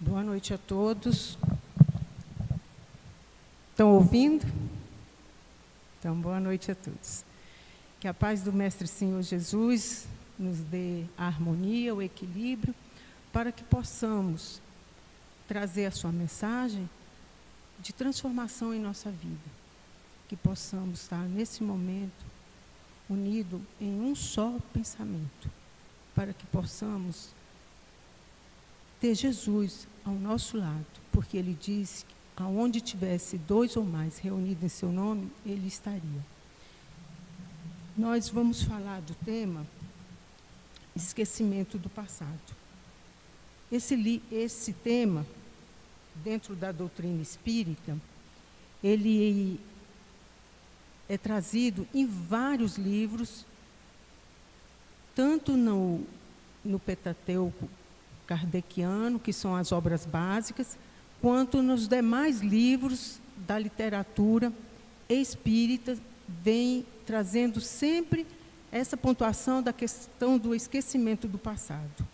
Boa noite a todos. Estão ouvindo? Então, boa noite a todos. Que a paz do Mestre Senhor Jesus nos dê a harmonia, o equilíbrio, para que possamos trazer a sua mensagem de transformação em nossa vida. Que possamos estar, nesse momento, unidos em um só pensamento, para que possamos ter Jesus ao nosso lado, porque Ele disse que aonde tivesse 2 ou mais reunidos em seu nome, Ele estaria. Nós vamos falar do tema esquecimento do passado. Esse tema, dentro da doutrina espírita, ele é trazido em vários livros, tanto no Pentateuco kardeciano, que são as obras básicas, quanto nos demais livros da literatura espírita, vem trazendo sempre essa pontuação da questão do esquecimento do passado.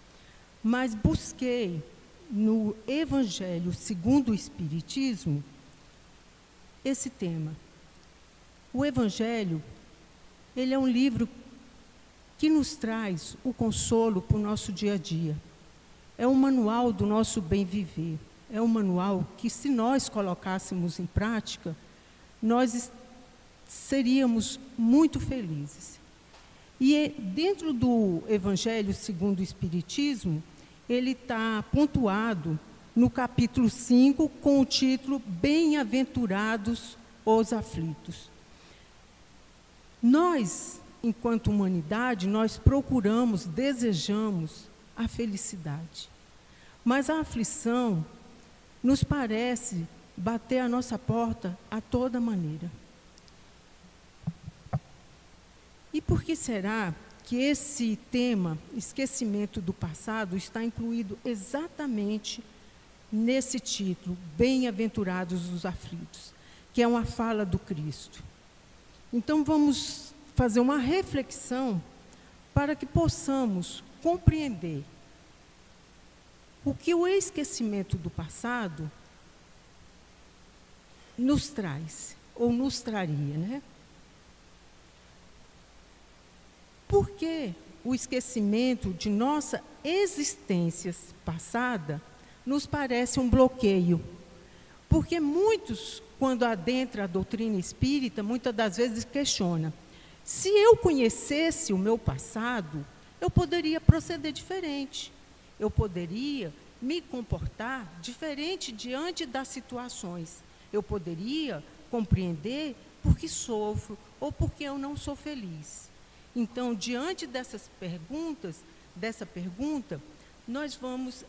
Mas busquei no Evangelho segundo o Espiritismo esse tema. O Evangelho, ele é um livro que nos traz o consolo para o nosso dia a dia. É um manual do nosso bem viver. É um manual que, se nós colocássemos em prática, nós seríamos muito felizes. E dentro do Evangelho segundo o Espiritismo, ele está pontuado no capítulo 5, com o título Bem-aventurados os aflitos. Nós, enquanto humanidade, nós procuramos, desejamos a felicidade. Mas a aflição nos parece bater a nossa porta a toda maneira. E por que será que esse tema, esquecimento do passado, está incluído exatamente nesse título, Bem-aventurados os aflitos, que é uma fala do Cristo? Então, vamos fazer uma reflexão para que possamos compreender o que o esquecimento do passado nos traz, ou nos traria, né? Por que o esquecimento de nossa existência passada nos parece um bloqueio? Porque muitos, quando adentram a doutrina espírita, muitas das vezes questionam: se eu conhecesse o meu passado, eu poderia proceder diferente. Eu poderia me comportar diferente diante das situações. Eu poderia compreender porque sofro ou porque eu não sou feliz. Então, diante dessa pergunta, nós vamos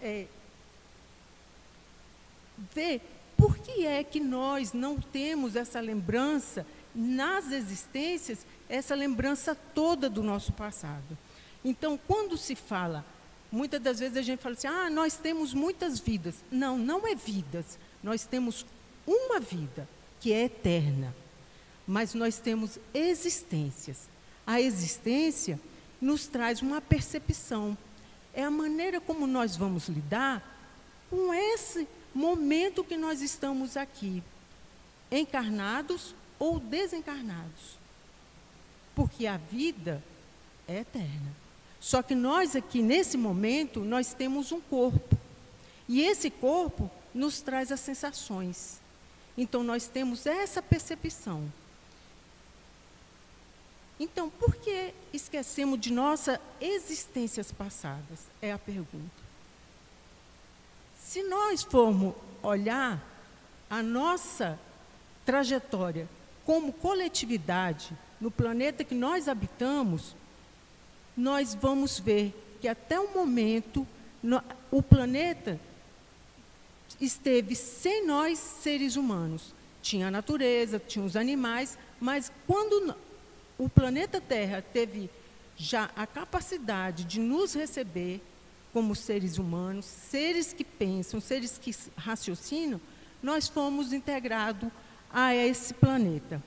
ver por que é que nós não temos essa lembrança nas existências, essa lembrança toda do nosso passado. Então, quando se fala, muitas das vezes a gente fala assim: nós temos muitas vidas. Não, não é vidas. Nós temos uma vida que é eterna, mas nós temos existências. A existência nos traz uma percepção. É a maneira como nós vamos lidar com esse momento que nós estamos aqui, encarnados ou desencarnados. Porque a vida é eterna. Só que nós aqui, nesse momento, nós temos um corpo. E esse corpo nos traz as sensações. Então, nós temos essa percepção. Então, por que esquecemos de nossas existências passadas? É a pergunta. Se nós formos olhar a nossa trajetória como coletividade no planeta que nós habitamos, nós vamos ver que até o momento o planeta esteve sem nós, seres humanos. Tinha a natureza, tinha os animais, mas quando o planeta Terra teve já a capacidade de nos receber como seres humanos, seres que pensam, seres que raciocinam, nós fomos integrados a esse planeta.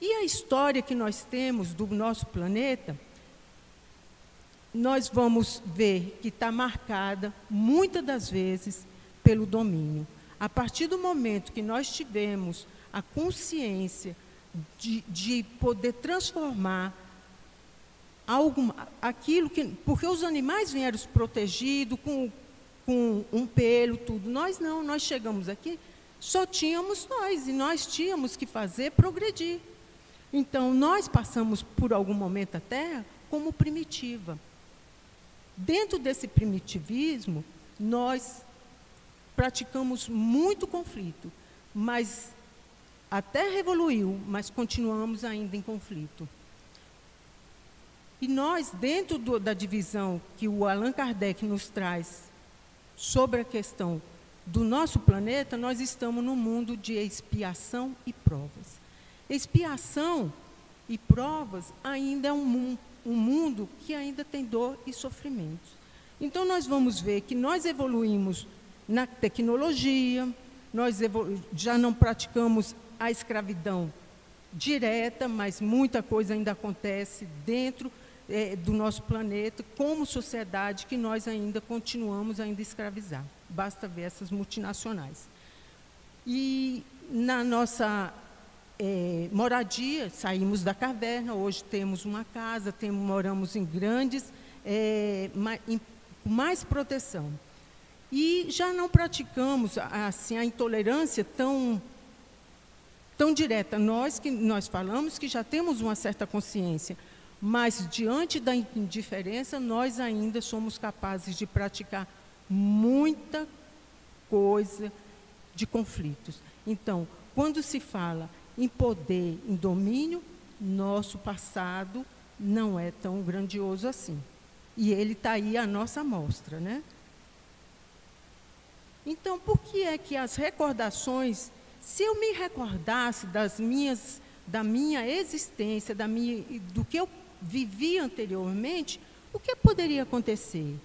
E a história que nós temos do nosso planeta, nós vamos ver que está marcada, muitas das vezes, pelo domínio. A partir do momento que nós tivemos a consciência de poder transformar aquilo que... Porque os animais vieram protegidos, com um pelo, tudo. Nós não, nós chegamos aqui, só tínhamos nós, e nós tínhamos que fazer progredir. Então, nós passamos por algum momento a Terra como primitiva. Dentro desse primitivismo, nós praticamos muito conflito, mas a Terra evoluiu, mas continuamos ainda em conflito. E nós, dentro da divisão que o Allan Kardec nos traz sobre a questão do nosso planeta, nós estamos no mundo de expiação e provas. Expiação e provas ainda é um mundo que ainda tem dor e sofrimento. Então, nós vamos ver que nós evoluímos na tecnologia, nós já não praticamos a escravidão direta, mas muita coisa ainda acontece dentro do nosso planeta, como sociedade, que nós ainda continuamos a escravizar. Basta ver essas multinacionais. E na nossa moradia, saímos da caverna, hoje temos uma casa, moramos em grandes, com mais proteção. E já não praticamos assim, a intolerância tão direta. Nós falamos que já temos uma certa consciência, mas diante da indiferença, nós ainda somos capazes de praticar muita coisa de conflitos. Então, quando se fala em poder, em domínio, nosso passado não é tão grandioso assim. E ele está aí à nossa mostra, né? Então, por que é que as recordações, se eu me recordasse da minha existência, do que eu vivi anteriormente, o que poderia acontecer?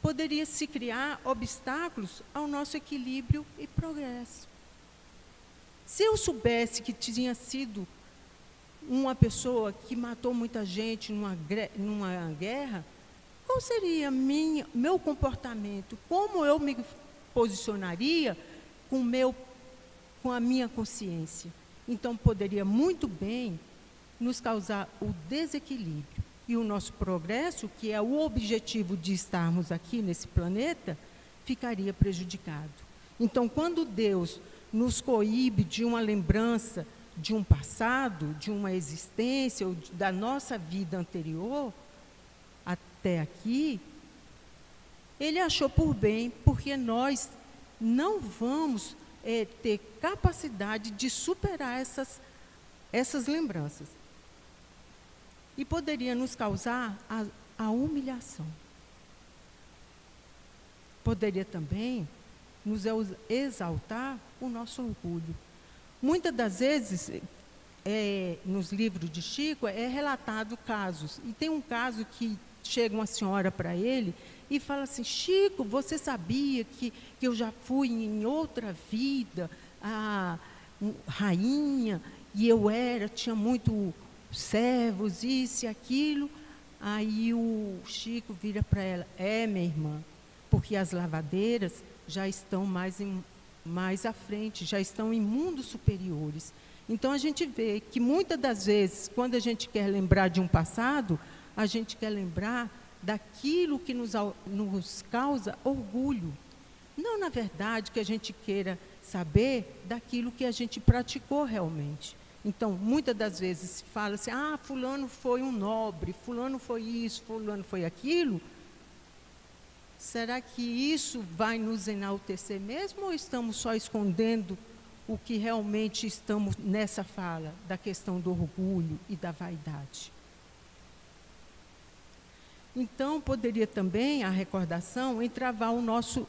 Poderia se criar obstáculos ao nosso equilíbrio e progresso. Se eu soubesse que tinha sido uma pessoa que matou muita gente numa guerra, qual seria meu comportamento? Como eu me posicionaria com a minha consciência? Então, poderia muito bem nos causar o desequilíbrio. E o nosso progresso, que é o objetivo de estarmos aqui nesse planeta, ficaria prejudicado. Então, quando Deus nos coíbe de uma lembrança de um passado, de uma existência, ou da nossa vida anterior, até aqui, Ele achou por bem, porque nós não vamos ter capacidade de superar essas lembranças. E poderia nos causar a humilhação. Poderia também nos exaltar o nosso orgulho. Muitas das vezes, nos livros de Chico, é relatado casos. E tem um caso que chega uma senhora para ele e fala assim: Chico, você sabia que eu já fui em outra vida rainha, e eu tinha muito servos, isso e aquilo. Aí o Chico vira para ela: minha irmã, porque as lavadeiras já estão mais à frente, já estão em mundos superiores. Então, a gente vê que muitas das vezes, quando a gente quer lembrar de um passado, a gente quer lembrar daquilo que nos causa orgulho. Não, na verdade, que a gente queira saber daquilo que a gente praticou realmente. Então, muitas das vezes se fala assim: fulano foi um nobre, fulano foi isso, fulano foi aquilo. Será que isso vai nos enaltecer mesmo, ou estamos só escondendo o que realmente estamos nessa fala, da questão do orgulho e da vaidade? Então, poderia também a recordação entravar o nosso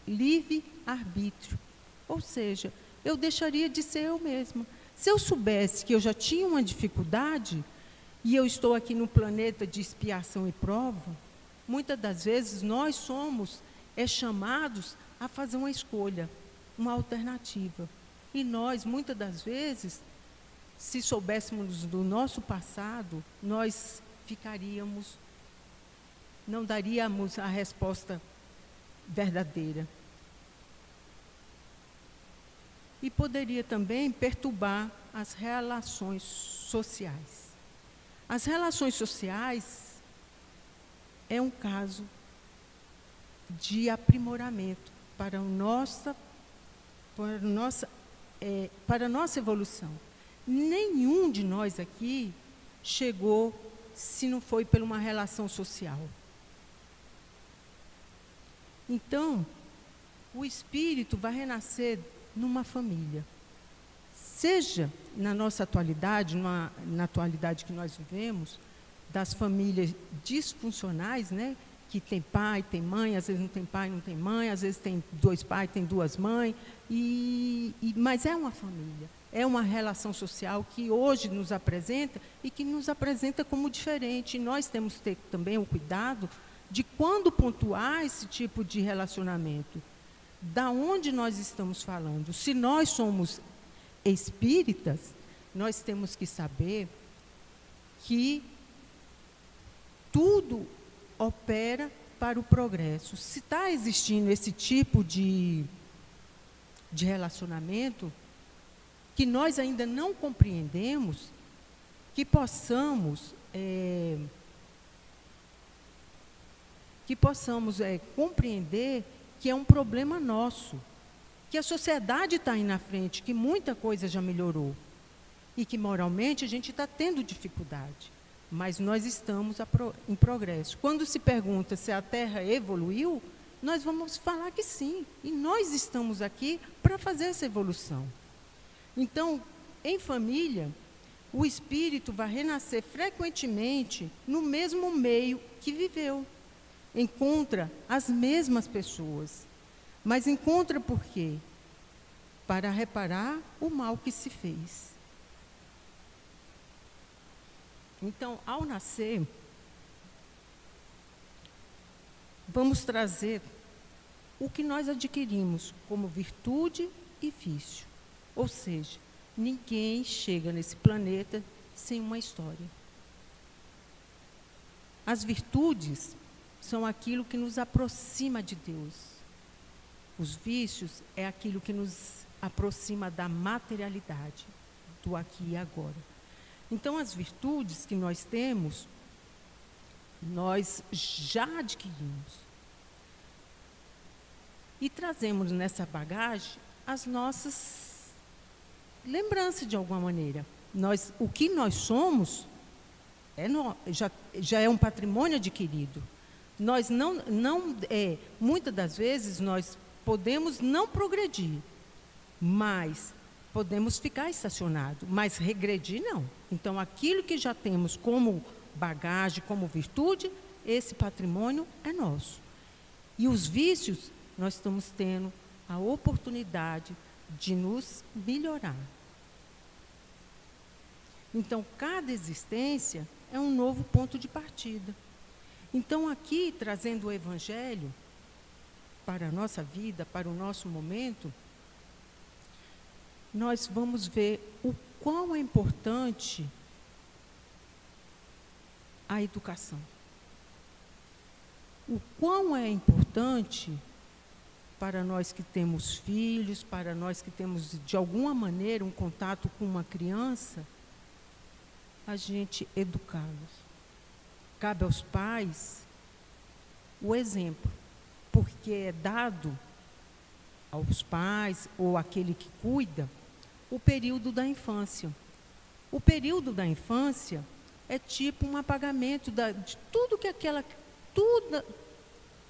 livre-arbítrio. Ou seja, eu deixaria de ser eu mesma. Se eu soubesse que eu já tinha uma dificuldade, e eu estou aqui no planeta de expiação e prova, muitas das vezes nós somos chamados a fazer uma escolha, uma alternativa. E nós, muitas das vezes, se soubéssemos do nosso passado, nós não daríamos a resposta verdadeira. E poderia também perturbar as relações sociais. As relações sociais é um caso de aprimoramento para a nossa evolução. Nenhum de nós aqui chegou se não foi por uma relação social. Então, o espírito vai renascer numa família. Seja na nossa atualidade, na atualidade que nós vivemos, das famílias disfuncionais, né? Que tem pai, tem mãe, às vezes não tem pai, não tem mãe, às vezes tem 2 pais, tem 2 mães, mas é uma família, é uma relação social que hoje nos apresenta e que nos apresenta como diferente. E nós temos que ter também o cuidado de quando pontuar esse tipo de relacionamento. Da onde nós estamos falando? Se nós somos espíritas, nós temos que saber que tudo opera para o progresso. Se está existindo esse tipo de relacionamento, que nós ainda não compreendemos, que possamos compreender que é um problema nosso, que a sociedade está aí na frente, que muita coisa já melhorou, e que moralmente a gente está tendo dificuldade. Mas nós estamos em progresso. Quando se pergunta se a Terra evoluiu, nós vamos falar que sim. E nós estamos aqui para fazer essa evolução. Então, em família, o espírito vai renascer frequentemente no mesmo meio que viveu. Encontra as mesmas pessoas. Mas encontra por quê? Para reparar o mal que se fez. Então, ao nascer, vamos trazer o que nós adquirimos como virtude e vício. Ou seja, ninguém chega nesse planeta sem uma história. As virtudes são aquilo que nos aproxima de Deus. Os vícios é aquilo que nos aproxima da materialidade, do aqui e agora. Então, as virtudes que nós temos, nós já adquirimos. E trazemos nessa bagagem as nossas lembranças, de alguma maneira. O que nós somos já é um patrimônio adquirido. Nós muitas das vezes, nós podemos não progredir, mas podemos ficar estacionados, mas regredir não. Então, aquilo que já temos como bagagem, como virtude, esse patrimônio é nosso. E os vícios, nós estamos tendo a oportunidade de nos melhorar. Então, cada existência é um novo ponto de partida. Então, aqui, trazendo o Evangelho para a nossa vida, para o nosso momento, nós vamos ver o quão é importante a educação. O quão é importante para nós que temos filhos, para nós que temos, de alguma maneira, um contato com uma criança, a gente educá-los. Cabe aos pais o exemplo, porque é dado aos pais ou àquele que cuida o período da infância. O período da infância é tipo um apagamento de tudo que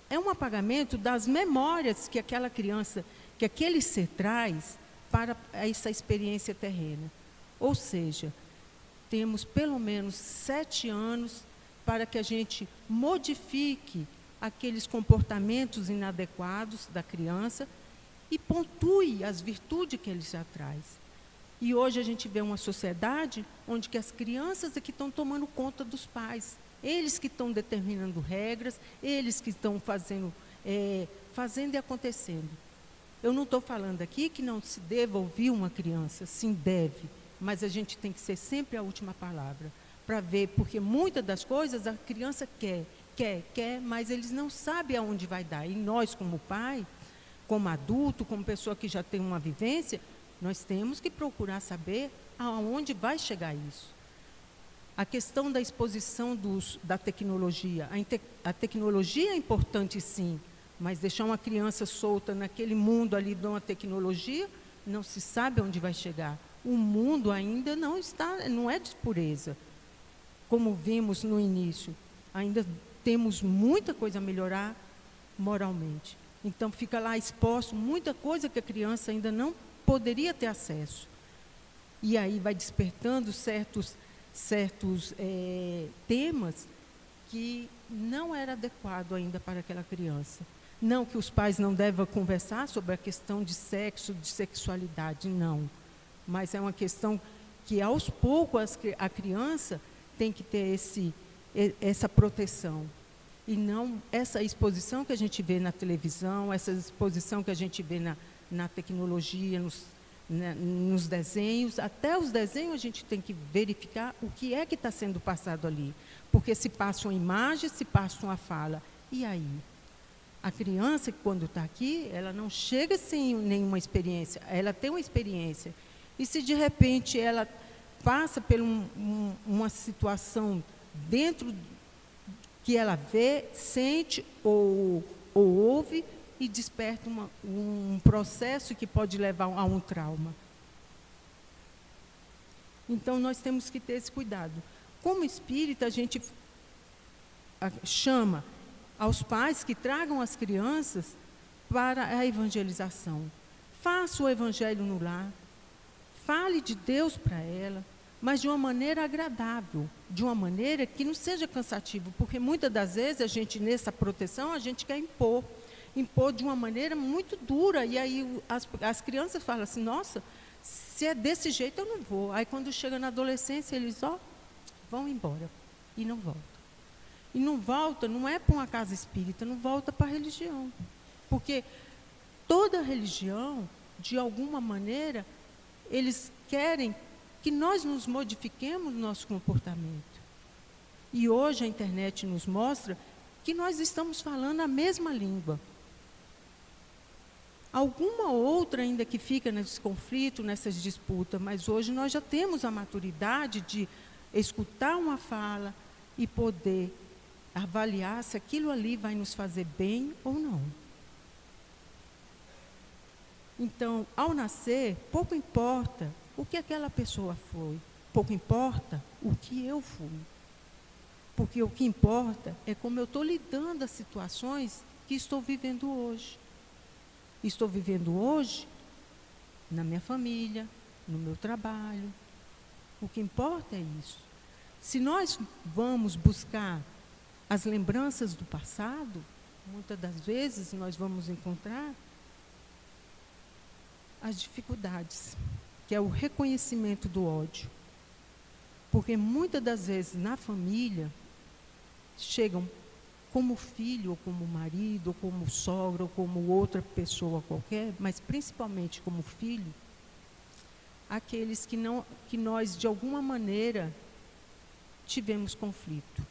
é um apagamento das memórias que aquela criança, que aquele ser traz para essa experiência terrena. Ou seja, temos pelo menos 7 anos para que a gente modifique aqueles comportamentos inadequados da criança e pontue as virtudes que ele já traz. E hoje a gente vê uma sociedade onde que as crianças é que estão tomando conta dos pais. Eles que estão determinando regras, eles que estão fazendo e acontecendo. Eu não estou falando aqui que não se deva ouvir uma criança, sim, deve, mas a gente tem que ser sempre a última palavra, para ver, porque muitas das coisas a criança quer quer, mas eles não sabem aonde vai dar. E nós, como pai, como adulto, como pessoa que já tem uma vivência, nós temos que procurar saber aonde vai chegar isso. A questão da exposição da tecnologia. A tecnologia é importante, sim, mas deixar uma criança solta naquele mundo ali de uma tecnologia, não se sabe onde vai chegar. O mundo ainda não é de pureza. Como vimos no início, ainda temos muita coisa a melhorar moralmente. Então, fica lá exposto muita coisa que a criança ainda não poderia ter acesso. E aí vai despertando certos temas que não era adequado ainda para aquela criança. Não que os pais não devem conversar sobre a questão de sexo, de sexualidade, não. Mas é uma questão que, aos poucos, a criança tem que ter essa proteção. E não essa exposição que a gente vê na televisão, essa exposição que a gente vê na tecnologia, nos desenhos. Até os desenhos a gente tem que verificar o que é que está sendo passado ali. Porque se passa uma imagem, se passa uma fala. E aí? A criança, quando está aqui, ela não chega sem nenhuma experiência. Ela tem uma experiência. E se, de repente, ela passa por uma situação dentro que ela vê, sente ou ouve, e desperta um processo que pode levar a um trauma. Então, nós temos que ter esse cuidado. Como espírita, a gente chama aos pais que tragam as crianças para a evangelização. Faça o evangelho no lar, fale de Deus para ela, mas de uma maneira agradável, de uma maneira que não seja cansativo, porque muitas das vezes a gente, nessa proteção, a gente quer impor de uma maneira muito dura, e aí as crianças falam assim, nossa, se é desse jeito eu não vou. Aí quando chega na adolescência, eles vão embora e não voltam. E não volta, não é para uma casa espírita, não volta para a religião. Porque toda religião, de alguma maneira, eles querem que nós nos modifiquemos no nosso comportamento. E hoje a internet nos mostra que nós estamos falando a mesma língua. Alguma outra ainda que fica nesse conflito, nessas disputas, mas hoje nós já temos a maturidade de escutar uma fala e poder avaliar se aquilo ali vai nos fazer bem ou não. Então, ao nascer, pouco importa o que aquela pessoa foi, pouco importa o que eu fui. Porque o que importa é como eu estou lidando as situações que estou vivendo hoje. Estou vivendo hoje na minha família, no meu trabalho. O que importa é isso. Se nós vamos buscar as lembranças do passado, muitas das vezes nós vamos encontrar as dificuldades, que é o reconhecimento do ódio. Porque muitas das vezes na família chegam como filho, ou como marido, ou como sogra, ou como outra pessoa qualquer, mas principalmente como filho, aqueles que nós, de alguma maneira, tivemos conflito.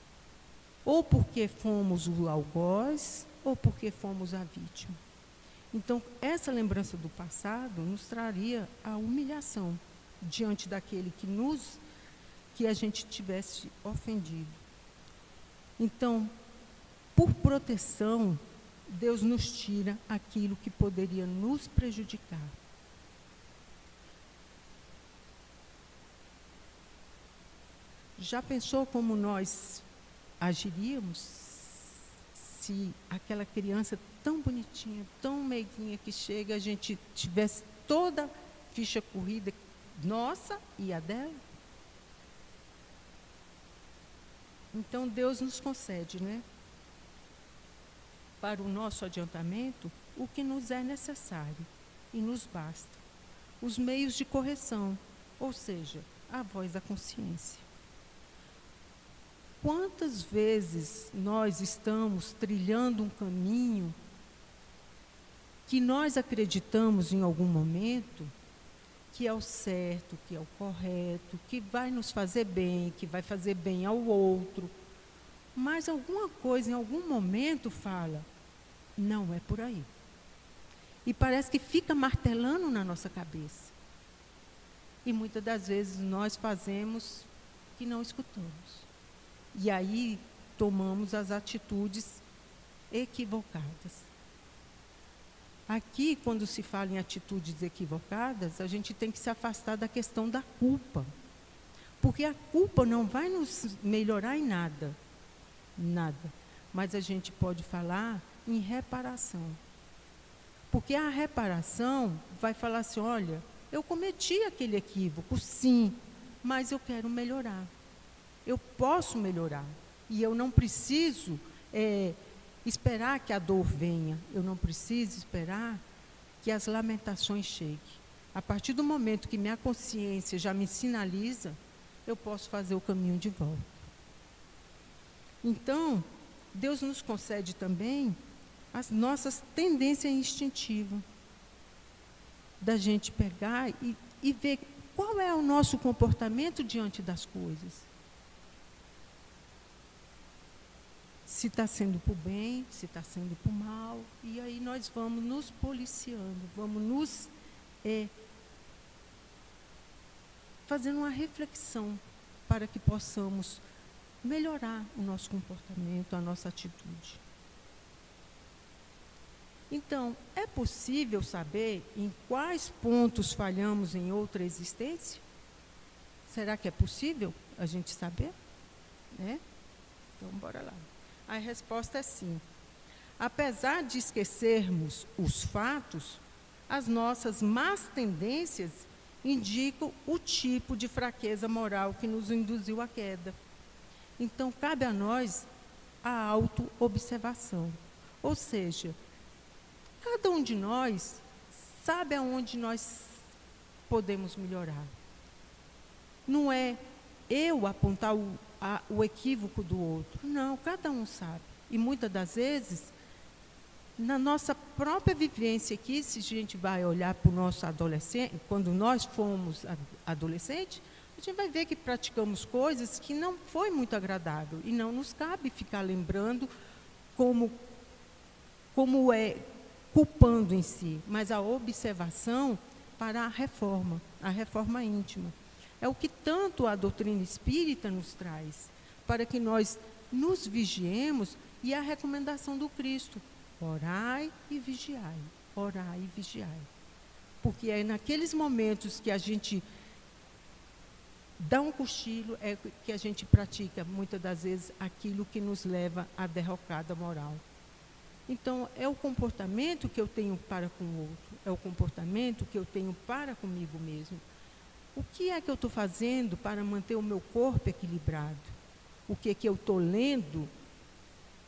Ou porque fomos o algoz, ou porque fomos a vítima. Então, essa lembrança do passado nos traria a humilhação diante daquele que a gente tivesse ofendido. Então, por proteção, Deus nos tira aquilo que poderia nos prejudicar. Já pensou como nós agiríamos se aquela criança tão bonitinha, tão meiguinha que chega, a gente tivesse toda a ficha corrida, nossa e a dela? Então, Deus nos concede, né, para o nosso adiantamento, o que nos é necessário e nos basta. Os meios de correção, ou seja, a voz da consciência. Quantas vezes nós estamos trilhando um caminho que nós acreditamos em algum momento que é o certo, que é o correto, que vai nos fazer bem, que vai fazer bem ao outro, mas alguma coisa, em algum momento, fala, não é por aí. E parece que fica martelando na nossa cabeça. E muitas das vezes nós fazemos que não escutamos. E aí tomamos as atitudes equivocadas. Aqui, quando se fala em atitudes equivocadas, a gente tem que se afastar da questão da culpa. Porque a culpa não vai nos melhorar em nada. Nada. Mas a gente pode falar em reparação. Porque a reparação vai falar assim, olha, eu cometi aquele equívoco, sim, mas eu quero melhorar. Eu posso melhorar. E eu não preciso esperar que a dor venha. Eu não preciso esperar que as lamentações cheguem. A partir do momento que minha consciência já me sinaliza, eu posso fazer o caminho de volta. Então, Deus nos concede também as nossas tendências instintivas, da gente pegar e ver qual é o nosso comportamento diante das coisas. Se está sendo para o bem, se está sendo para o mal, e aí nós vamos nos policiando, vamos nos fazendo uma reflexão para que possamos melhorar o nosso comportamento, a nossa atitude. Então, é possível saber em quais pontos falhamos em outra existência? Será que é possível a gente saber? Então, bora lá. A resposta é sim. Apesar de esquecermos os fatos, as nossas más tendências indicam o tipo de fraqueza moral que nos induziu à queda. Então, cabe a nós a autoobservação. Ou seja, cada um de nós sabe aonde nós podemos melhorar. Não é eu apontar o equívoco do outro. Não, cada um sabe. E muitas das vezes, na nossa própria vivência aqui, se a gente vai olhar para o nosso adolescente, quando nós fomos adolescentes, a gente vai ver que praticamos coisas que não foi muito agradável. E não nos cabe ficar lembrando como é culpando em si, mas a observação para a reforma íntima. É o que tanto a doutrina espírita nos traz, para que nós nos vigiemos, e a recomendação do Cristo, orai e vigiai, orai e vigiai. Porque é naqueles momentos que a gente dá um cochilo, é que a gente pratica, muitas das vezes, aquilo que nos leva à derrocada moral. Então, é o comportamento que eu tenho para com o outro, é o comportamento que eu tenho para comigo mesmo. O que é que eu estou fazendo para manter o meu corpo equilibrado? O que é que eu estou lendo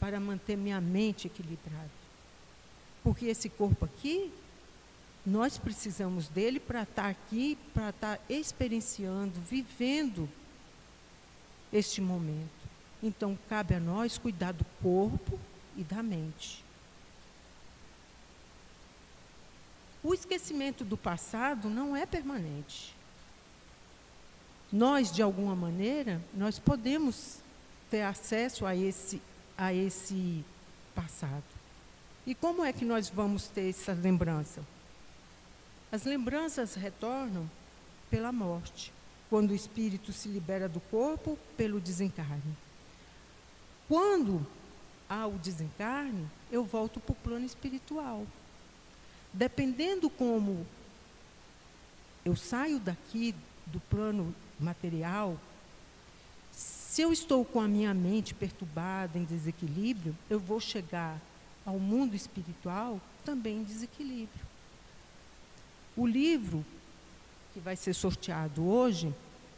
para manter minha mente equilibrada? Porque esse corpo aqui, nós precisamos dele para estar aqui, para estar experienciando, vivendo este momento. Então, cabe a nós cuidar do corpo e da mente. O esquecimento do passado não é permanente. Nós, de alguma maneira, nós podemos ter acesso a esse passado. E como é que nós vamos ter essa lembrança? As lembranças retornam pela morte, quando o espírito se libera do corpo pelo desencarne. Quando há o desencarne, eu volto para o plano espiritual. Dependendo como eu saio daqui do plano material, se eu estou com a minha mente perturbada, em desequilíbrio, eu vou chegar ao mundo espiritual também em desequilíbrio. O livro que vai ser sorteado hoje,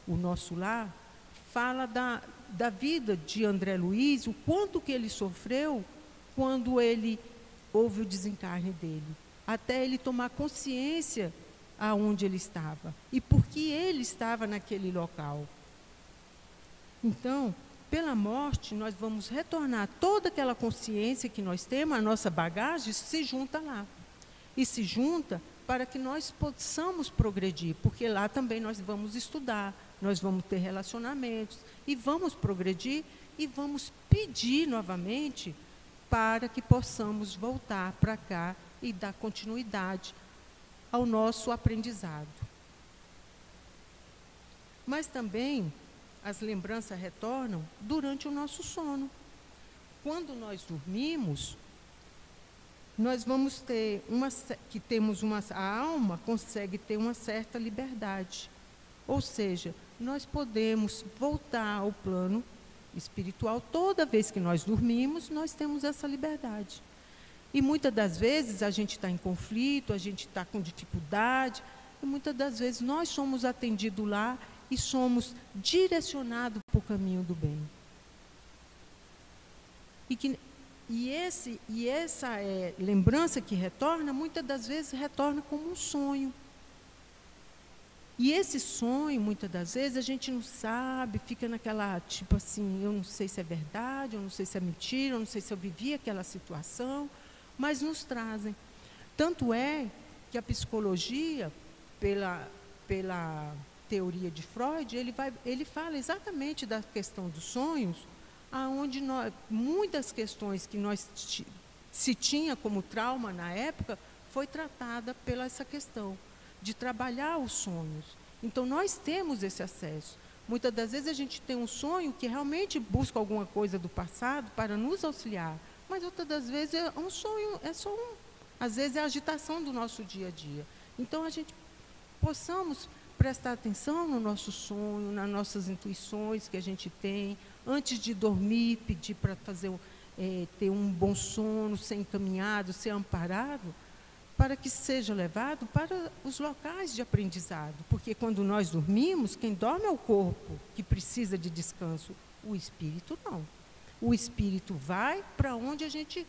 O Nosso Lar, fala da vida de André Luiz, o quanto que ele sofreu quando houve o desencarne dele, até ele tomar consciência aonde ele estava e por que ele estava naquele local. Então, pela morte, nós vamos retornar toda aquela consciência que nós temos, a nossa bagagem se junta lá. E se junta para que nós possamos progredir, porque lá também nós vamos estudar, nós vamos ter relacionamentos, e vamos progredir e vamos pedir novamente para que possamos voltar para cá e dar continuidade ao nosso aprendizado. Mas também as lembranças retornam durante o nosso sono. Quando nós dormimos, nós vamos ter a alma consegue ter uma certa liberdade. Ou seja, nós podemos voltar ao plano espiritual. Toda vez que nós dormimos, nós temos essa liberdade. E muitas das vezes a gente está em conflito, a gente está com dificuldade, e muitas das vezes nós somos atendidos lá e somos direcionados para o caminho do bem. E essa lembrança que retorna, muitas das vezes retorna como um sonho. E esse sonho, muitas das vezes, a gente não sabe, fica naquela, tipo assim, eu não sei se é verdade, eu não sei se é mentira, eu não sei se eu vivi aquela situação, mas nos trazem. Tanto é que a psicologia, pela teoria de Freud, ele fala exatamente da questão dos sonhos, aonde muitas questões que nós se tinha como trauma na época, foi tratada pela essa questão de trabalhar os sonhos. Então, nós temos esse acesso. Muitas das vezes a gente tem um sonho que realmente busca alguma coisa do passado para nos auxiliar, mas outras das vezes é um sonho, às vezes é a agitação do nosso dia a dia. Então, a gente possamos prestar atenção no nosso sonho, nas nossas intuições que a gente tem, antes de dormir, pedir para ter um bom sono, ser encaminhado, ser amparado, para que seja levado para os locais de aprendizado. Porque quando nós dormimos, quem dorme é o corpo, que precisa de descanso. O espírito não. O espírito vai para onde a gente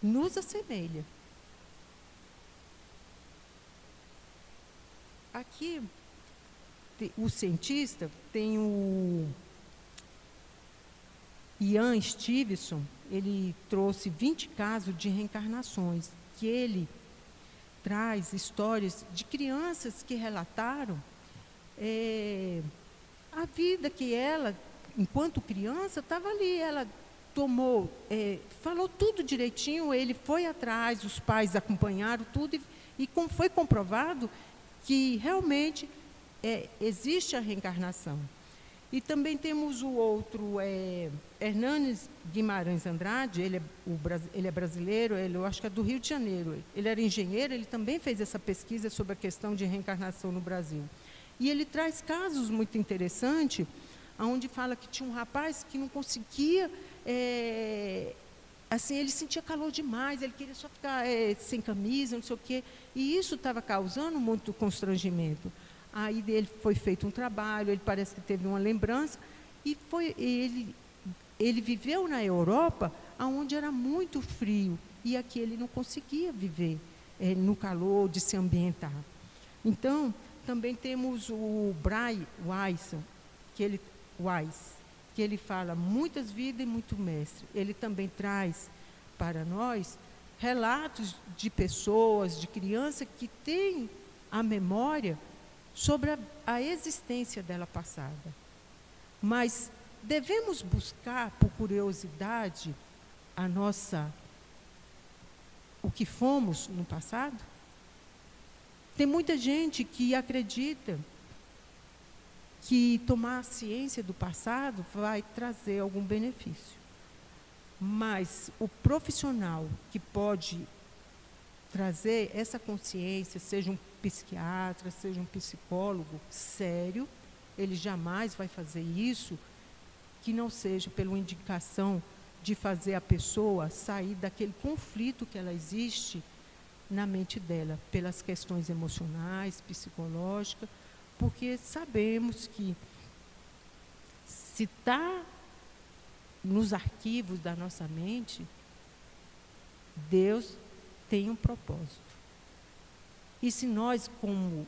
nos assemelha. Aqui, o cientista tem o Ian Stevenson, ele trouxe 20 casos de reencarnações, que ele traz histórias de crianças que relataram a vida que ela, enquanto criança, estava ali. Ela falou tudo direitinho, ele foi atrás, os pais acompanharam tudo, e foi comprovado que realmente existe a reencarnação. E também temos o outro, Hernanes Guimarães Andrade, ele é brasileiro, eu acho que é do Rio de Janeiro. Ele era engenheiro, ele também fez essa pesquisa sobre a questão de reencarnação no Brasil. E ele traz casos muito interessantes, onde fala que tinha um rapaz que não conseguia, assim, ele sentia calor demais, ele queria só ficar sem camisa, não sei o quê, e isso estava causando muito constrangimento. Aí dele foi feito um trabalho, ele parece que teve uma lembrança, e ele viveu na Europa, onde era muito frio, e aqui ele não conseguia viver no calor, de se ambientar. Então, também temos o Brian Weiss, que ele fala muitas vidas e muito mestre. Ele também traz para nós relatos de pessoas, de crianças que têm a memória sobre a existência dela passada. Mas devemos buscar, por curiosidade, o que fomos no passado? Tem muita gente que acredita que tomar ciência do passado vai trazer algum benefício. Mas o profissional que pode trazer essa consciência, seja um psiquiatra, seja um psicólogo sério, ele jamais vai fazer isso que não seja pela indicação de fazer a pessoa sair daquele conflito que ela existe na mente dela, pelas questões emocionais, psicológicas, porque sabemos que se está nos arquivos da nossa mente, Deus tem um propósito. E se nós, como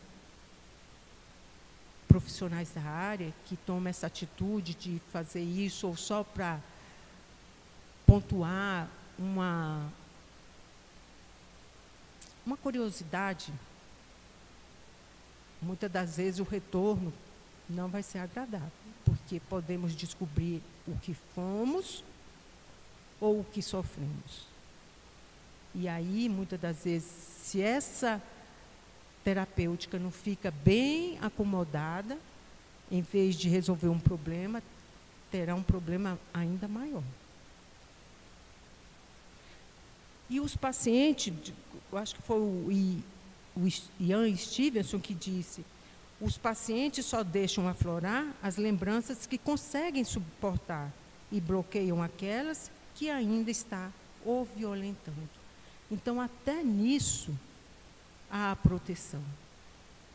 profissionais da área, que tomam essa atitude de fazer isso, ou só para pontuar uma curiosidade, muitas das vezes o retorno não vai ser agradável, porque podemos descobrir o que fomos ou o que sofremos. E aí, muitas das vezes, se essa terapêutica não fica bem acomodada, em vez de resolver um problema, terá um problema ainda maior. E os pacientes, eu acho que foi o Ian Stevenson que disse, os pacientes só deixam aflorar as lembranças que conseguem suportar e bloqueiam aquelas que ainda está o violentando. Então, até nisso, há a proteção.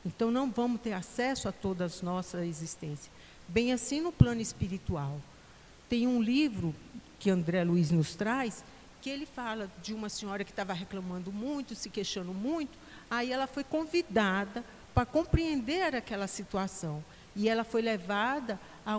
Então, não vamos ter acesso a toda a nossa existência. Bem assim no plano espiritual. Tem um livro que André Luiz nos traz, que ele fala de uma senhora que estava reclamando muito, se queixando muito, aí ela foi convidada para compreender aquela situação. E ela foi levada a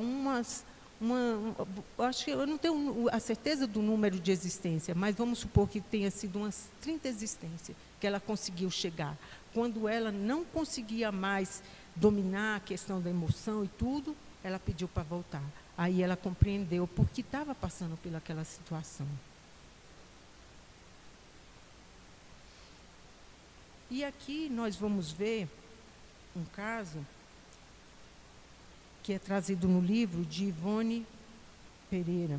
acho que eu não tenho a certeza do número de existência, mas vamos supor que tenha sido umas 30 existências que ela conseguiu chegar. Quando ela não conseguia mais dominar a questão da emoção e tudo, ela pediu para voltar. Aí ela compreendeu por que estava passando pelaquela situação. E aqui nós vamos ver um caso que é trazido no livro de Ivone Pereira,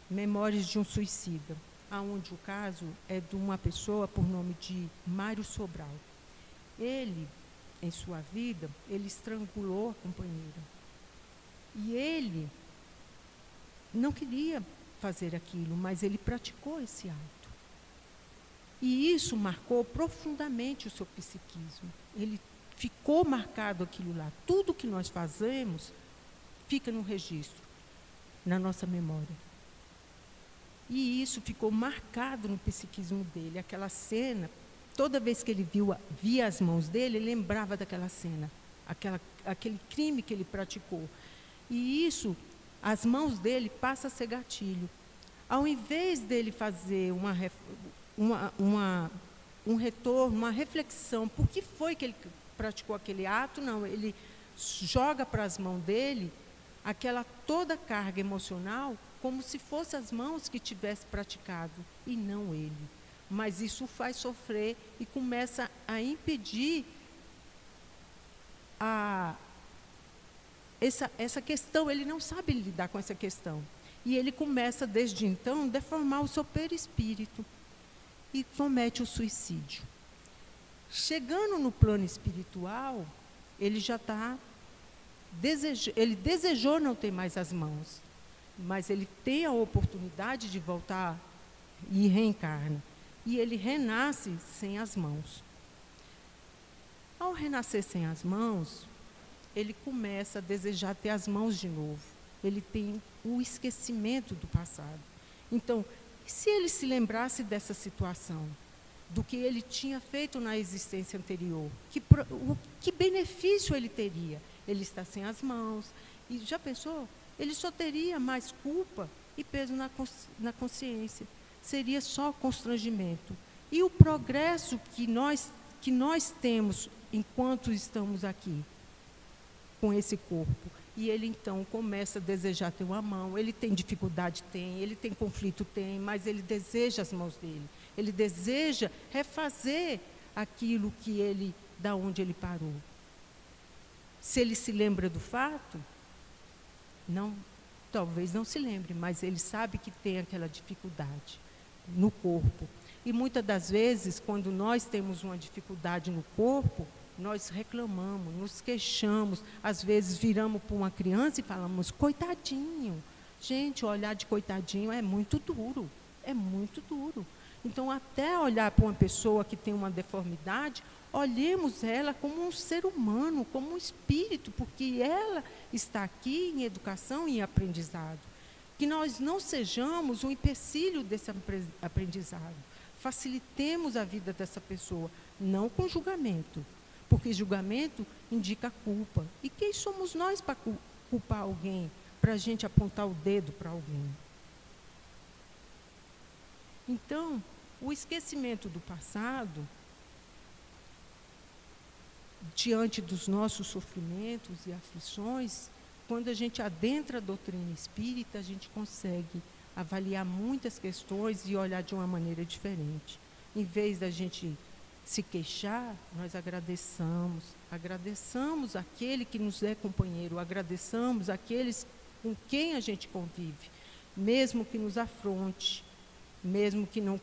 Memórias de um Suicida, onde o caso é de uma pessoa por nome de Mário Sobral. Ele, em sua vida, ele estrangulou a companheira. E ele não queria fazer aquilo, mas ele praticou esse ato. E isso marcou profundamente o seu psiquismo. Ele ficou marcado aquilo lá. Tudo que nós fazemos fica no registro, na nossa memória. E isso ficou marcado no psiquismo dele. Aquela cena, toda vez que ele via as mãos dele, ele lembrava daquela cena, aquele crime que ele praticou. E isso, as mãos dele passam a ser gatilho. Ao invés dele fazer um retorno, uma reflexão, por que foi que ele praticou aquele ato? Não, ele joga para as mãos dele aquela toda carga emocional, como se fossem as mãos que tivesse praticado, e não ele. Mas isso faz sofrer e começa a impedir essa questão. Ele não sabe lidar com essa questão. E ele começa, desde então, a deformar o seu perispírito e comete o suicídio. Chegando no plano espiritual, ele já ele desejou não ter mais as mãos, mas ele tem a oportunidade de voltar e reencarna. E ele renasce sem as mãos. Ao renascer sem as mãos, ele começa a desejar ter as mãos de novo. Ele tem o esquecimento do passado. Então, se ele se lembrasse dessa situação, do que ele tinha feito na existência anterior, que benefício ele teria? Ele está sem as mãos. E já pensou? Ele só teria mais culpa e peso na consciência. Seria só constrangimento. E o progresso que nós temos enquanto estamos aqui, com esse corpo. E ele, então, começa a desejar ter uma mão. Ele tem dificuldade? Tem. Ele tem conflito? Tem. Mas ele deseja as mãos dele. Ele deseja refazer aquilo da onde ele parou. Se ele se lembra do fato, não, talvez não se lembre, mas ele sabe que tem aquela dificuldade no corpo. E muitas das vezes, quando nós temos uma dificuldade no corpo, nós reclamamos, nos queixamos, às vezes viramos para uma criança e falamos, coitadinho. Gente, o olhar de coitadinho é muito duro, é muito duro. Então, até olhar para uma pessoa que tem uma deformidade, olhemos ela como um ser humano, como um espírito, porque ela está aqui em educação e em aprendizado. Que nós não sejamos um empecilho desse aprendizado. Facilitemos a vida dessa pessoa, não com julgamento, porque julgamento indica culpa. E quem somos nós para culpar alguém, para a gente apontar o dedo para alguém? Então, o esquecimento do passado, diante dos nossos sofrimentos e aflições, quando a gente adentra a doutrina espírita, a gente consegue avaliar muitas questões e olhar de uma maneira diferente. Em vez da gente se queixar, nós agradecemos aquele que nos é companheiro, agradecemos aqueles com quem a gente convive, mesmo que nos afronte, mesmo que não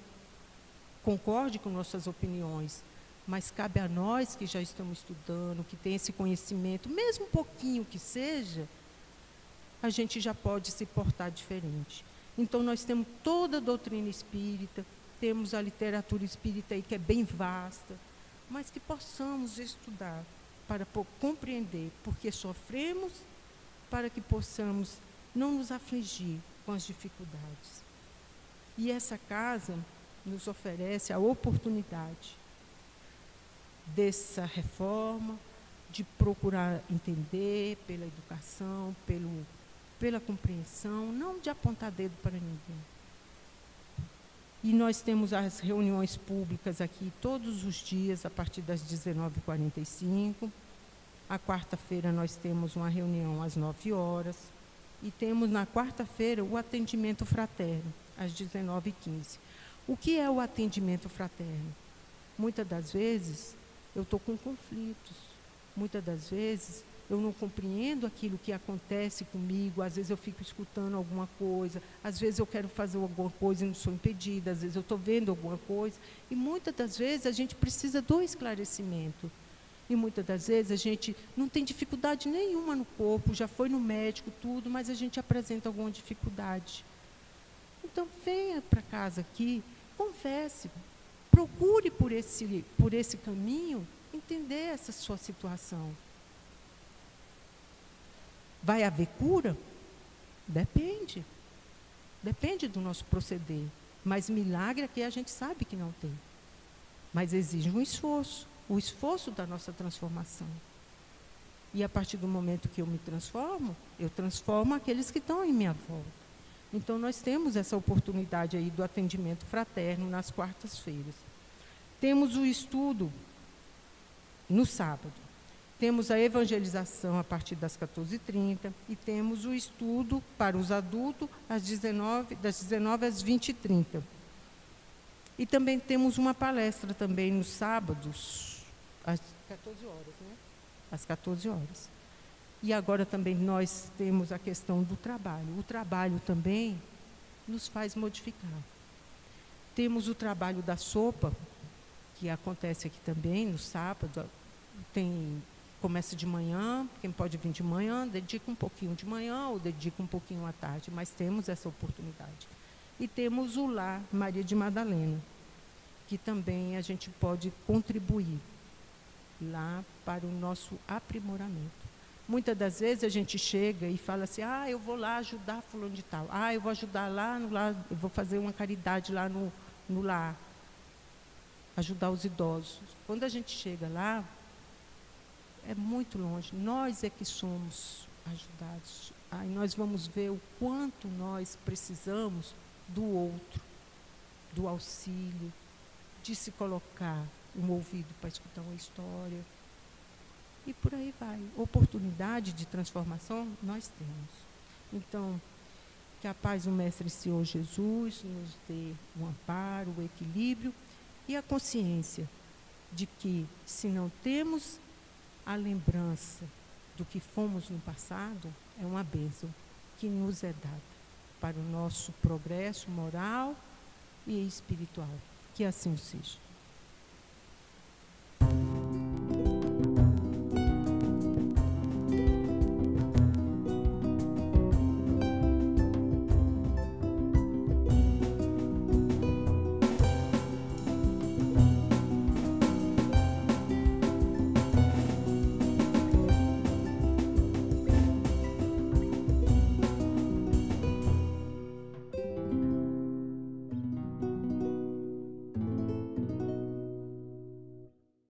concorde com nossas opiniões, mas cabe a nós que já estamos estudando, que tem esse conhecimento, mesmo um pouquinho que seja, a gente já pode se portar diferente. Então, nós temos toda a doutrina espírita, temos a literatura espírita aí que é bem vasta, mas que possamos estudar para compreender porque sofremos, para que possamos não nos afligir com as dificuldades. E essa casa nos oferece a oportunidade dessa reforma, de procurar entender pela educação, pela compreensão, não de apontar dedo para ninguém. E nós temos as reuniões públicas aqui todos os dias, a partir das 19h45. A quarta-feira nós temos uma reunião às 9 horas. E temos na quarta-feira o atendimento fraterno, às 19h15. O que é o atendimento fraterno? Muitas das vezes eu estou com conflitos. Muitas das vezes eu não compreendo aquilo que acontece comigo, às vezes eu fico escutando alguma coisa, às vezes eu quero fazer alguma coisa e não sou impedida, às vezes eu estou vendo alguma coisa, e muitas das vezes a gente precisa do esclarecimento. E muitas das vezes a gente não tem dificuldade nenhuma no corpo, já foi no médico, tudo, mas a gente apresenta alguma dificuldade. Então, venha para casa aqui, converse, procure por esse caminho entender essa sua situação. Vai haver cura? Depende. Depende do nosso proceder. Mas milagre aqui a gente sabe que não tem. Mas exige um esforço. O esforço da nossa transformação. E a partir do momento que eu me transformo, eu transformo aqueles que estão em minha volta. Então, nós temos essa oportunidade aí do atendimento fraterno nas quartas-feiras. Temos o estudo no sábado. Temos a evangelização a partir das 14h30 e temos o estudo para os adultos das 19 às 20h30. E também temos uma palestra também nos sábados, às 14 horas, né? Às 14 horas. E agora também nós temos a questão do trabalho. O trabalho também nos faz modificar. Temos o trabalho da sopa, que acontece aqui também no sábado. Começa de manhã, quem pode vir de manhã, dedica um pouquinho de manhã ou dedica um pouquinho à tarde, mas temos essa oportunidade. E temos o Lar Maria de Madalena, que também a gente pode contribuir lá para o nosso aprimoramento. Muitas das vezes a gente chega e fala assim, eu vou lá ajudar fulano de tal, eu vou ajudar lá no lar, eu vou fazer uma caridade lá no lar, ajudar os idosos. Quando a gente chega lá, é muito longe, nós é que somos ajudados. Aí nós vamos ver o quanto nós precisamos do outro, do auxílio, de se colocar um ouvido para escutar uma história. E por aí vai. Oportunidade de transformação nós temos. Então, que a paz do Mestre Senhor Jesus nos dê o amparo, o equilíbrio e a consciência de que, se não temos a lembrança do que fomos no passado, é uma bênção que nos é dada para o nosso progresso moral e espiritual. Que assim seja.